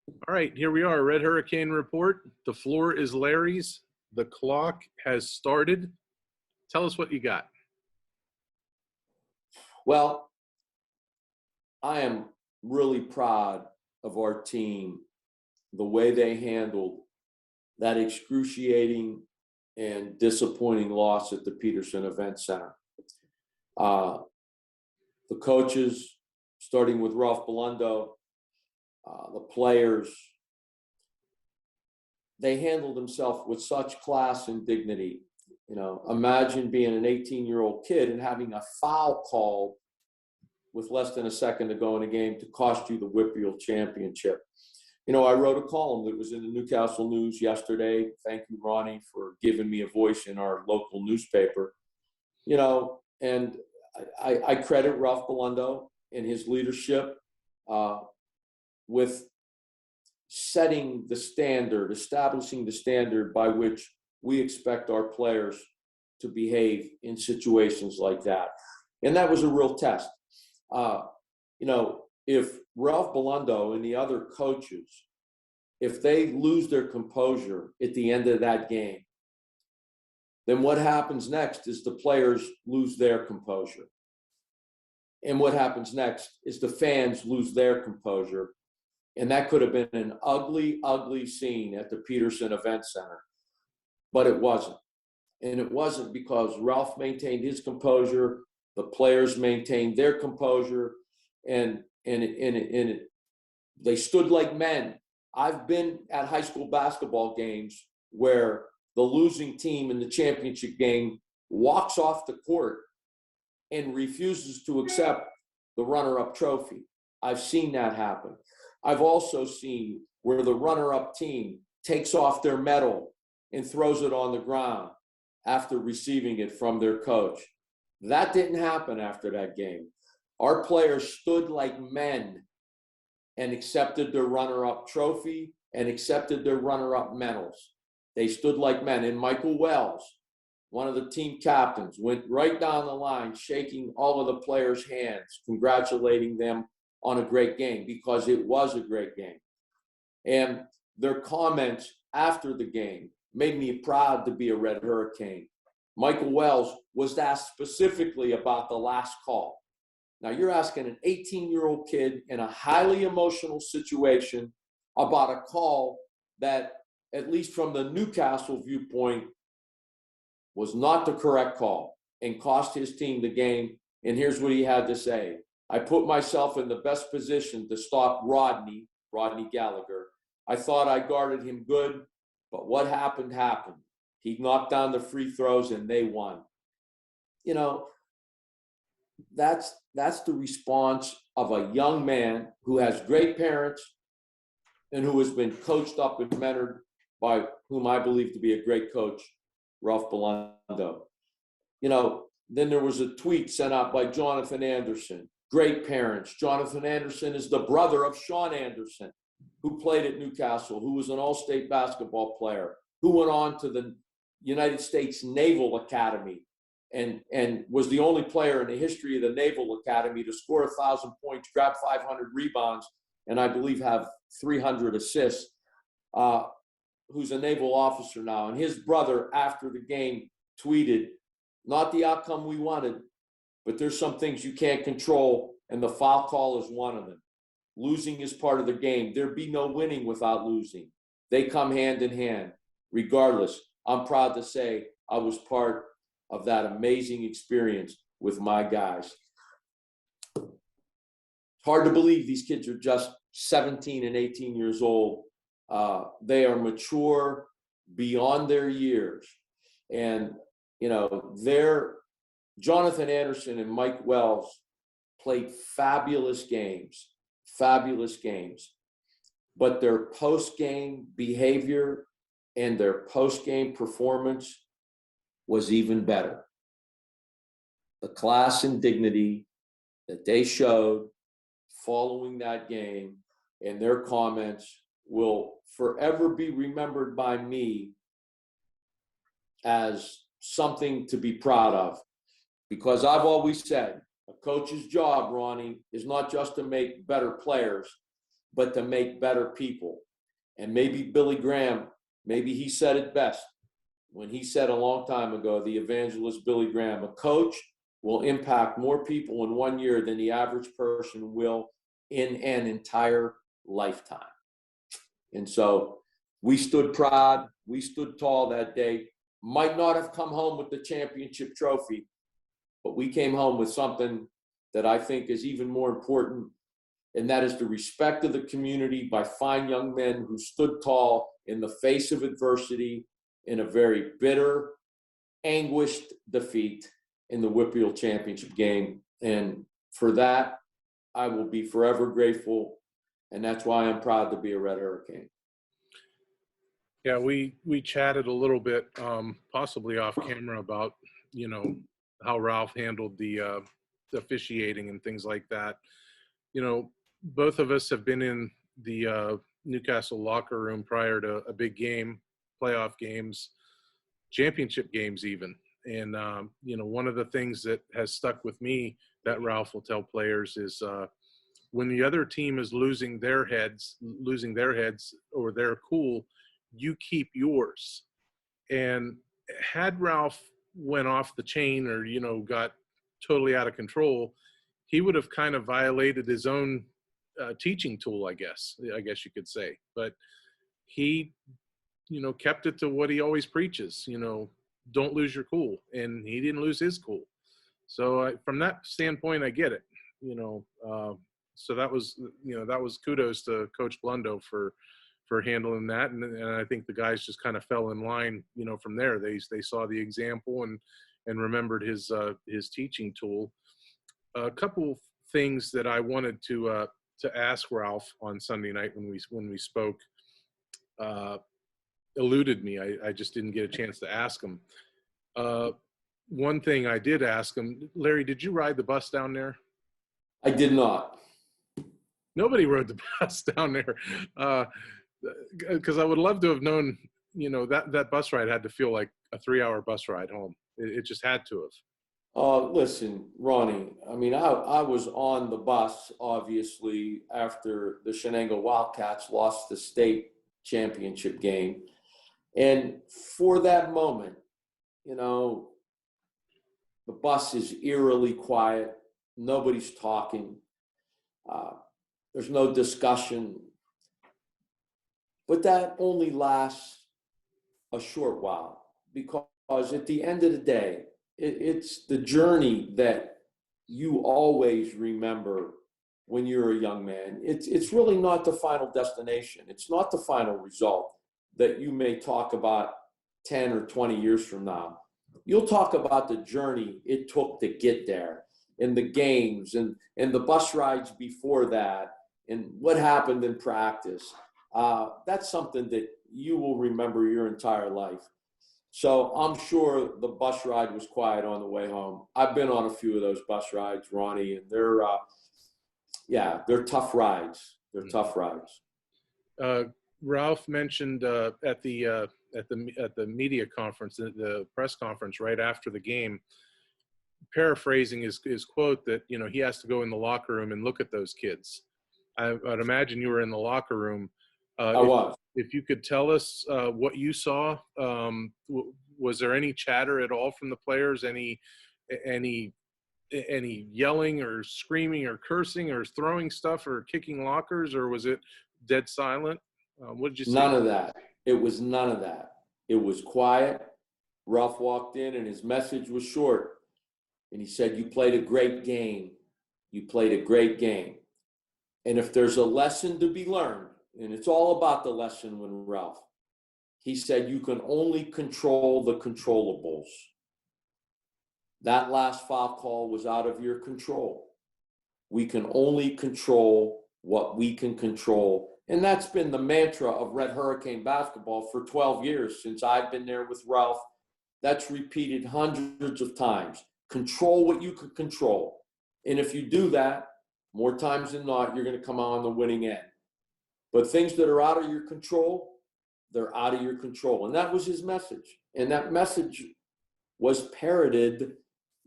All right, here we are, Red Hurricane Report. The floor is Larry's. The clock has started. Tell us what you got. Well, I am really proud of our team, the way they handled that excruciating and disappointing loss at the Peterson Event Center. The coaches, starting with Ralph Bellando, the players, they handled themselves with such class and dignity. You know, imagine being an 18-year-old kid and having a foul called with less than a second to go in a game to cost you the Whitfield championship. You know, I wrote a column that was in the Newcastle News yesterday. Thank you, Ronnie, for giving me a voice in our local newspaper. You know, and I credit Ralph Bellando and his leadership with setting the standard, establishing the standard by which we expect our players to behave in situations like that. And that was a real test. You know, if Ralph Bellando and the other coaches, if they lose their composure at the end of that game, then what happens next is the players lose their composure. And what happens next is the fans lose their composure. And that could have been an ugly, ugly scene at the Peterson Event Center. But it wasn't. And it wasn't because Ralph maintained his composure, the players maintained their composure, and they stood like men. I've been at high school basketball games where the losing team in the championship game walks off the court and refuses to accept the runner-up trophy. I've seen that happen. I've also seen where the runner-up team takes off their medal and throws it on the ground after receiving it from their coach. That didn't happen after that game. Our players stood like men and accepted their runner-up trophy and accepted their runner-up medals. They stood like men. And Michael Wells, one of the team captains, went right down the line, shaking all of the players' hands, congratulating them on a great game, because it was a great game. And their comments after the game made me proud to be a Red Hurricane. Michael Wells was asked specifically about the last call. Now, you're asking an 18-year-old kid in a highly emotional situation about a call that, at least from the Newcastle viewpoint, was not the correct call and cost his team the game. And here's what he had to say. I put myself in the best position to stop Rodney Gallagher. I thought I guarded him good, but what happened, happened. He knocked down the free throws and they won. You know, that's the response of a young man who has great parents and who has been coached up and mentored by whom I believe to be a great coach, Ralph Bellando. You know, then there was a tweet sent out by Jonathan Anderson. Great parents. Jonathan Anderson is the brother of Sean Anderson, who played at Newcastle, who was an all-state basketball player, who went on to the United States Naval Academy and was the only player in the history of the Naval Academy to score 1,000 points, grab 500 rebounds, and I believe have 300 assists, who's a naval officer now. And his brother, after the game, tweeted, not the outcome we wanted, but there's some things you can't control, and the foul call is one of them. Losing is part of the game. There'd be no winning without losing. They come hand in hand. Regardless, I'm proud to say I was part of that amazing experience with my guys. It's hard to believe these kids are just 17 and 18 years old. They are mature beyond their years. And, you know, Jonathan Anderson and Mike Wells played fabulous games. But their post-game behavior and their post-game performance was even better. The class and dignity that they showed following that game and their comments will forever be remembered by me as something to be proud of. Because I've always said, a coach's job, Ronnie, is not just to make better players. but to make better people. And maybe Billy Graham, maybe he said it best when he said a long time ago, the evangelist Billy Graham, a coach will impact more people in 1 year than the average person will in an entire lifetime. And so we stood proud, we stood tall that day. Might not have come home with the championship trophy, but we came home with something that I think is even more important, and that is the respect of the community by fine young men who stood tall in the face of adversity in a very bitter, anguished defeat in the Whitfield Championship game. And for that, I will be forever grateful, and that's why I'm proud to be a Red Hurricane. Yeah, we chatted a little bit, possibly off camera, about how Ralph handled the officiating and things like that. Both of us have been in the Newcastle locker room prior to a big game, playoff games, championship games even. And one of the things that has stuck with me that Ralph will tell players is when the other team is losing their heads or their cool, you keep yours. And had Ralph went off the chain or got totally out of control, he would have kind of violated his own teaching tool, I guess you could say. But he kept it to what he always preaches, don't lose your cool, and he didn't lose his cool. So from that standpoint, I get it. So that was kudos to Coach Blundo for handling that, and I think the guys just kind of fell in line. From there, they saw the example and remembered his teaching tool. A couple things that I wanted to ask Ralph on Sunday night when we spoke eluded me. I just didn't get a chance to ask him. One thing I did ask him, Larry, did you ride the bus down there? I did not. Nobody rode the bus down there, because I would love to have known. That bus ride had to feel like a 3-hour bus ride home. It just had to have. Listen, Ronnie, I mean, I was on the bus, obviously, after the Shenango Wildcats lost the state championship game. And for that moment, the bus is eerily quiet. Nobody's talking. There's no discussion. But that only lasts a short while, because at the end of the day, it's the journey that you always remember when you're a young man. It's really not the final destination. It's not the final result that you may talk about 10 or 20 years from now. You'll talk about the journey it took to get there, and the games and the bus rides before that, and what happened in practice. That's something that you will remember your entire life. So I'm sure the bus ride was quiet on the way home. I've been on a few of those bus rides, Ronnie, and they're tough rides. They're tough rides. Ralph mentioned at the media conference, the press conference right after the game, paraphrasing his quote, that he has to go in the locker room and look at those kids. I'd imagine you were in the locker room. I was. If you could tell us what you saw, was there any chatter at all from the players? Any yelling or screaming or cursing or throwing stuff or kicking lockers, or was it dead silent? What did you see? None of that. It was none of that. It was quiet. Ralph walked in and his message was short. And he said, "You played a great game. You played a great game." And if there's a lesson to be learned, and it's all about the lesson when Ralph, he said, you can only control the controllables. That last foul call was out of your control. We can only control what we can control. And that's been the mantra of Red Hurricane basketball for 12 years since I've been there with Ralph. That's repeated hundreds of times. Control what you can control. And if you do that, more times than not, you're going to come out on the winning end. But things that are out of your control, they're out of your control. And that was his message. And that message was parroted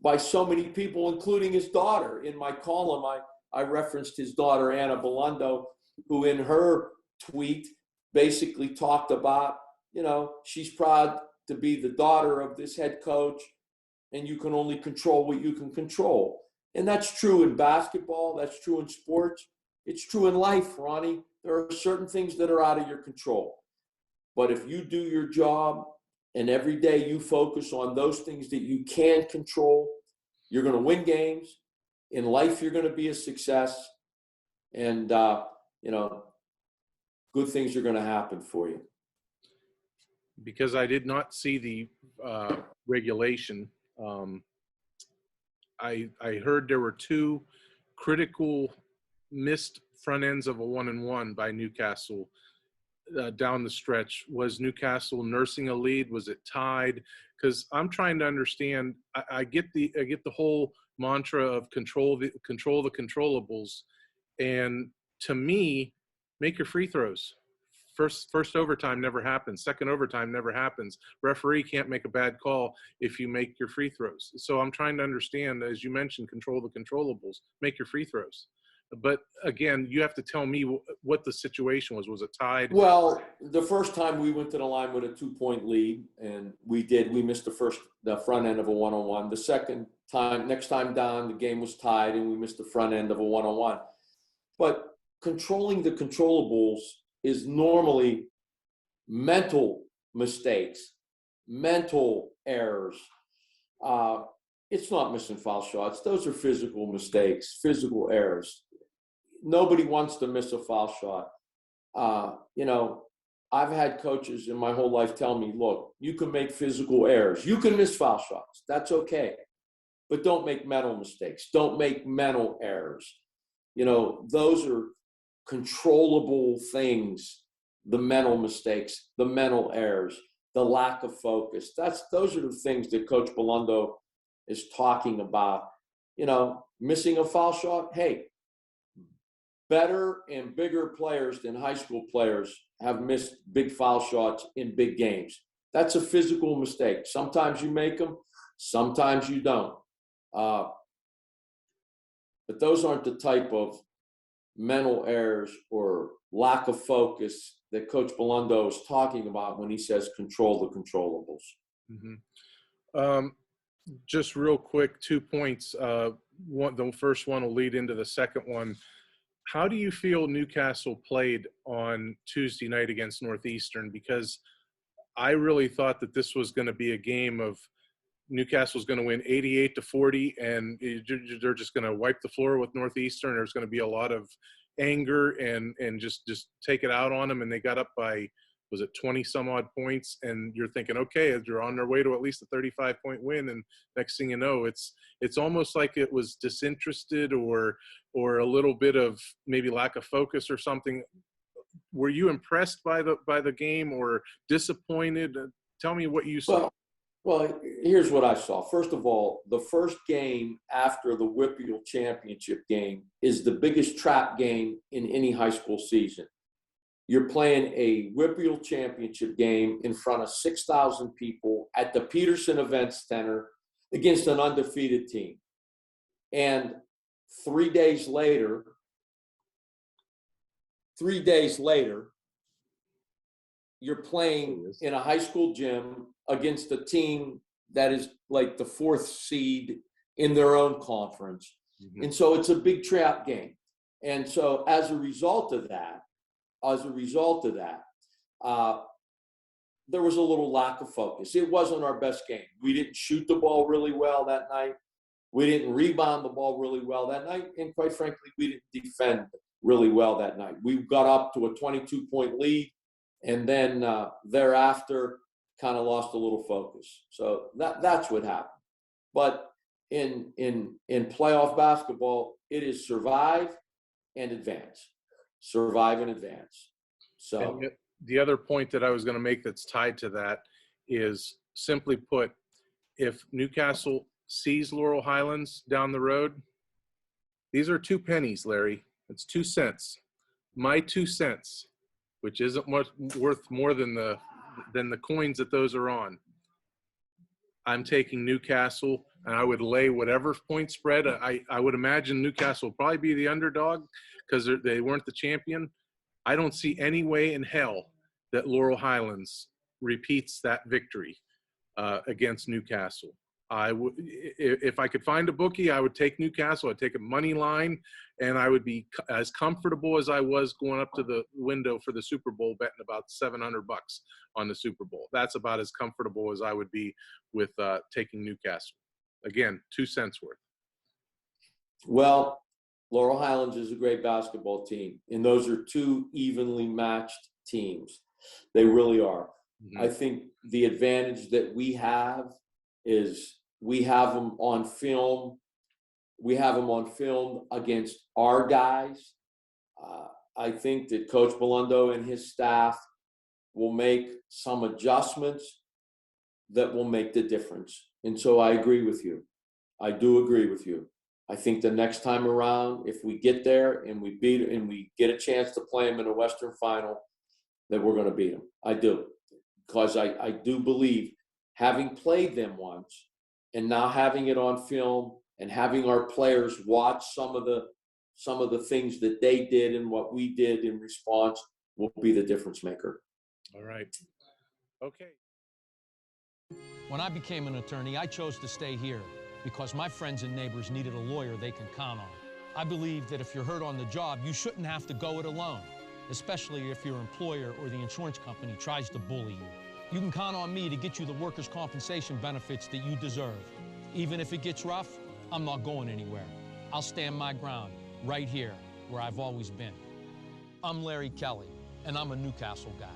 by so many people, including his daughter. In my column, I referenced his daughter, Anna Belundo, who in her tweet basically talked about, she's proud to be the daughter of this head coach, and you can only control what you can control. And that's true in basketball. That's true in sports. It's true in life, Ronnie. There are certain things that are out of your control. But if you do your job and every day you focus on those things that you can control, you're going to win games. In life, you're going to be a success. And, good things are going to happen for you. Because I did not see the regulation, I heard there were two critical missed front ends of a 1-and-1 by Newcastle down the stretch. Was Newcastle nursing a lead? Was it tied? Because I'm trying to understand. I get the whole mantra of control the controllables, and to me, make your free throws. First overtime never happens. Second overtime never happens. Referee can't make a bad call if you make your free throws. So I'm trying to understand, as you mentioned, control the controllables. Make your free throws. But again, you have to tell me what the situation was. Was it tied? Well, the first time we went to the line with a 2-point lead, and we missed the front end of a 1-on-1. The next time down, the game was tied, and we missed the front end of a 1-on-1. But controlling the controllables is normally mental mistakes, mental errors. It's not missing foul shots. Those are physical mistakes, physical errors. Nobody wants to miss a foul shot. I've had coaches in my whole life tell me, look, you can make physical errors. You can miss foul shots. That's okay. But don't make mental mistakes. Don't make mental errors. Those are controllable things, the mental mistakes, the mental errors, the lack of focus. Those are the things that Coach Balondo is talking about. Missing a foul shot, hey, better and bigger players than high school players have missed big foul shots in big games. That's a physical mistake. Sometimes you make them, sometimes you don't. But those aren't the type of mental errors or lack of focus that Coach Balondo is talking about when he says control the controllables. Mm-hmm. Just real quick, 2 points. The first one will lead into the second one. How do you feel Newcastle played on Tuesday night against Northeastern? Because I really thought that this was going to be a game of Newcastle's going to win 88-40, and they're just going to wipe the floor with Northeastern. There's going to be a lot of anger and just take it out on them. And they got up by, was it 20 some odd points? And you're thinking, okay, they're on their way to at least a 35-point win. And next thing you know, it's almost like it was disinterested or a little bit of maybe lack of focus or something. Were you impressed by the game or disappointed? Tell me what you saw. Well, here's what I saw. First of all, the first game after the Whippeal championship game is the biggest trap game in any high school season. You're playing a Whippeal championship game in front of 6,000 people at the Peterson Events Center against an undefeated team. And 3 days later, you're playing in a high school gym against a team that is like the 4th seed in their own conference. Mm-hmm. And so it's a big trap game. And so as a result of that, there was a little lack of focus. It wasn't our best game. We didn't shoot the ball really well that night. We didn't rebound the ball really well that night. And quite frankly, we didn't defend really well that night. We got up to a 22-point lead, and then thereafter kind of lost a little focus. So that's what happened. But in playoff basketball, it is survive and advance. Survive and advance. So and the other point that I was going to make that's tied to that is, simply put, if Newcastle sees Laurel Highlands down the road, these are 2 pennies, Larry. It's 2 cents. My 2 cents, which isn't much worth more than the coins that those are on. I'm taking Newcastle, and I would lay whatever point spread. I would imagine Newcastle will probably be the underdog because they weren't the champion. I don't see any way in hell that Laurel Highlands repeats that victory against Newcastle. If I could find a bookie, I would take Newcastle. I'd take a money line, and I would be as comfortable as I was going up to the window for the Super Bowl, betting about $700 on the Super Bowl. That's about as comfortable as I would be with taking Newcastle. Again, 2 cents worth. Well, Laurel Highlands is a great basketball team, and those are two evenly matched teams. They really are. I think the advantage that we have is we have them on film. We have them on film against our guys. I think that Coach Belundo and his staff will make some adjustments that will make the difference. And so I agree with you. I do agree with you. I think the next time around, if we get there and we beat and we get a chance to play them in a Western final, that we're going to beat them. I do. Because I do believe, having played them once and now having it on film and having our players watch some of the things that they did and what we did in response will be the difference maker. All right. Okay. When I became an attorney, I chose to stay here because my friends and neighbors needed a lawyer they can count on. I believe that if you're hurt on the job, you shouldn't have to go it alone, especially if your employer or the insurance company tries to bully you. You can count on me to get you the workers' compensation benefits that you deserve. Even if it gets rough, I'm not going anywhere. I'll stand my ground right here where I've always been. I'm Larry Kelly, and I'm a Newcastle guy.